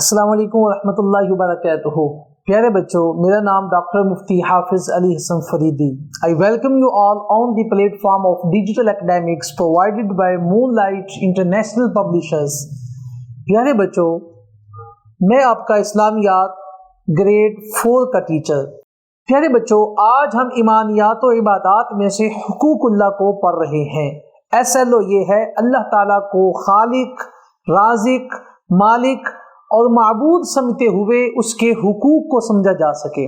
السلام علیکم ورحمۃ اللہ وبرکاتہ. پیارے بچوں، میرا نام ڈاکٹر مفتی حافظ علی حسن Faridi. I welcome you all on the platform of digital academics provided by Moonlight International Publishers. پیارے بچوں، میں آپ کا اسلامیات گریڈ 4 کا ٹیچر. پیارے بچوں، آج ہم ایمانیات و عبادات میں سے حقوق اللہ کو پڑھ رہے ہیں. SLO یہ ہے اللہ تعالیٰ کو خالق، رازق، مالک اور معبود سمجھتے ہوئے اس کے حقوق کو سمجھا جا سکے.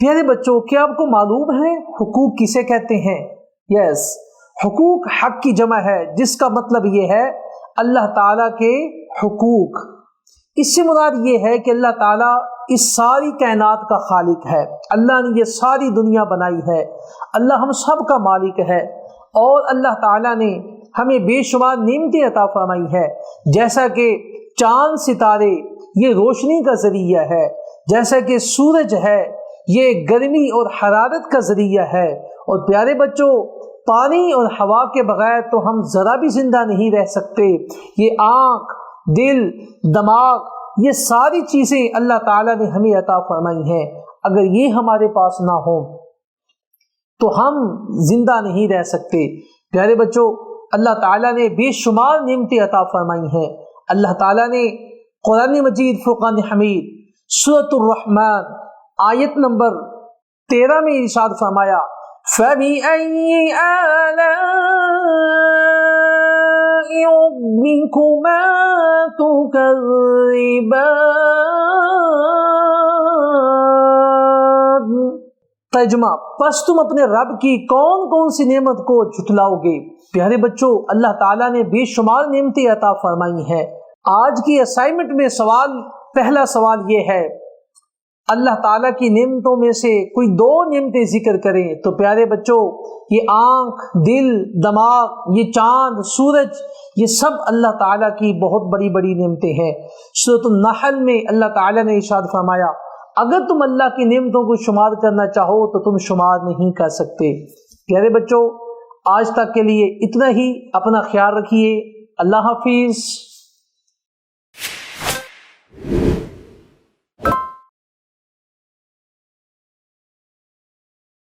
پیارے بچوں، کیا آپ کو معلوم ہے حقوق کسے کہتے ہیں؟ یس، حقوق حق کی جمع ہے، جس کا مطلب یہ ہے اللہ تعالیٰ کے حقوق. اس سے مراد یہ ہے کہ اللہ تعالیٰ اس ساری کائنات کا خالق ہے. اللہ نے یہ ساری دنیا بنائی ہے. اللہ ہم سب کا مالک ہے، اور اللہ تعالیٰ نے ہمیں بے شمار نعمتیں عطا فرمائی ہے، جیسا کہ چاند ستارے یہ روشنی کا ذریعہ ہے، جیسا کہ سورج ہے یہ گرمی اور حرارت کا ذریعہ ہے. اور پیارے بچوں، پانی اور ہوا کے بغیر تو ہم ذرا بھی زندہ نہیں رہ سکتے. یہ آنکھ، دل، دماغ، یہ ساری چیزیں اللہ تعالیٰ نے ہمیں عطا فرمائی ہیں. اگر یہ ہمارے پاس نہ ہو تو ہم زندہ نہیں رہ سکتے. پیارے بچوں، اللہ تعالیٰ نے بے شمار نعمتیں عطا فرمائی ہیں. اللہ تعالیٰ نے قرآن مجید فرقان حمید سورۃ الرحمن آیت نمبر 13 میں ارشاد فرمایا، فَبِأَيِّ آلَاءِ رَبِّكُمَا تُكَذِّبَانِ. ترجمہ، پس تم اپنے رب کی کون کون سی نعمت کو جھٹلاؤ گے؟ پیارے بچوں، اللہ تعالیٰ نے بے شمار نعمتیں عطا فرمائی ہیں. آج کی اسائنمنٹ میں پہلا سوال یہ ہے، اللہ تعالیٰ کی نعمتوں میں سے کوئی 2 نعمتیں ذکر کریں. تو پیارے بچوں، یہ آنکھ، دل، دماغ، یہ چاند، سورج، یہ سب اللہ تعالیٰ کی بہت بڑی بڑی نعمتیں ہیں. سورۃ النحل میں اللہ تعالیٰ نے ارشاد فرمایا، اگر تم اللہ کی نعمتوں کو شمار کرنا چاہو تو تم شمار نہیں کر سکتے. پیارے بچوں، آج تک کے لیے اتنا ہی. اپنا خیال رکھیے. اللہ حافظ.